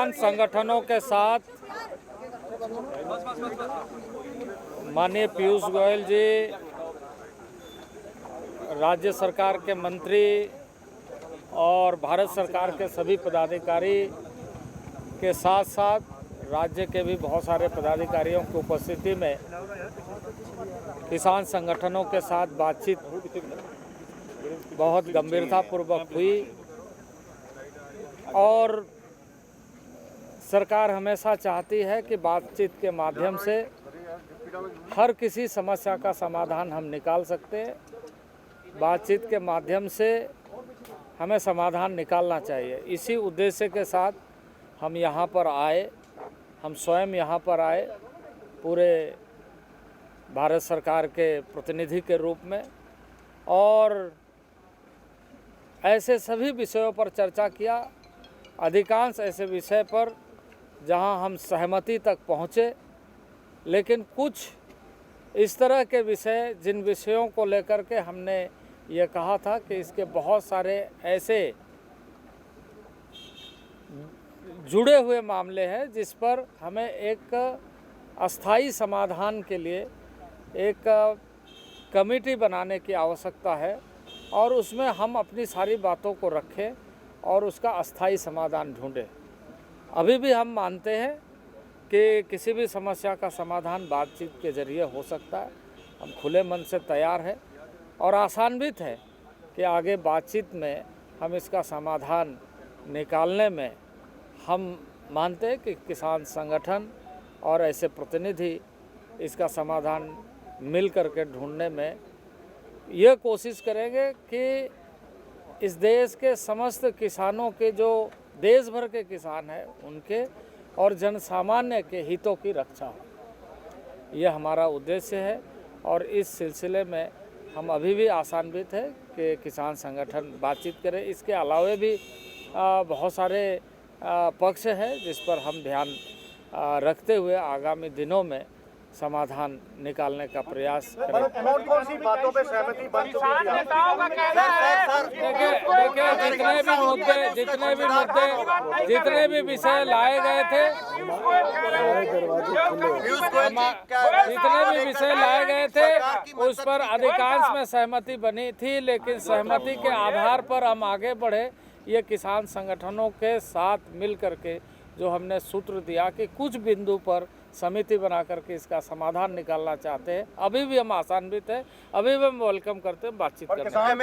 किसान संगठनों के साथ माननीय पीयूष गोयल जी, राज्य सरकार के मंत्री और भारत सरकार के सभी पदाधिकारी के साथ साथ राज्य के भी बहुत सारे पदाधिकारियों की उपस्थिति में किसान संगठनों के साथ बातचीत बहुत गंभीरतापूर्वक हुई और सरकार हमेशा चाहती है कि बातचीत के माध्यम से हर किसी समस्या का समाधान हम निकाल सकते हैं। बातचीत के माध्यम से हमें समाधान निकालना चाहिए। इसी उद्देश्य के साथ हम यहाँ पर आए, हम स्वयं यहाँ पर आए पूरे भारत सरकार के प्रतिनिधि के रूप में, और ऐसे सभी विषयों पर चर्चा किया। अधिकांश ऐसे विषय पर जहां हम सहमति तक पहुँचे, लेकिन कुछ इस तरह के विषय जिन विषयों को लेकर के हमने ये कहा था कि इसके बहुत सारे ऐसे जुड़े हुए मामले हैं जिस पर हमें एक अस्थाई समाधान के लिए एक कमेटी बनाने की आवश्यकता है और उसमें हम अपनी सारी बातों को रखें और उसका अस्थाई समाधान ढूंढें। अभी भी हम मानते हैं कि किसी भी समस्या का समाधान बातचीत के जरिए हो सकता है। हम खुले मन से तैयार हैं और आसान्वित है कि आगे बातचीत में हम इसका समाधान निकालने में हम मानते हैं कि किसान संगठन और ऐसे प्रतिनिधि इसका समाधान मिल कर के ढूंढने में ये कोशिश करेंगे कि इस देश के समस्त किसानों के, जो देश भर के किसान हैं, उनके और जन सामान्य के हितों की रक्षा हो। यह हमारा उद्देश्य है और इस सिलसिले में हम अभी भी आशान्वित हैं कि किसान संगठन बातचीत करें। इसके अलावा भी बहुत सारे पक्ष हैं जिस पर हम ध्यान रखते हुए आगामी दिनों में समाधान निकालने का प्रयास करें। कौन-सी बातों पे सहमति बन चुकी है? देखिए, जितने भी विषय लाए गए थे, उस पर अधिकांश में सहमति बनी थी, लेकिन सहमति के आधार पर हम आगे बढ़े। ये किसान संगठनों के साथ मिल करके जो हमने सूत्र दिया कि कुछ बिंदु पर समिति बना करके इसका समाधान निकालना चाहते हैं। अभी भी हम आशान्वित हैं, अभी भी हम वेलकम करते हैं बातचीत करने।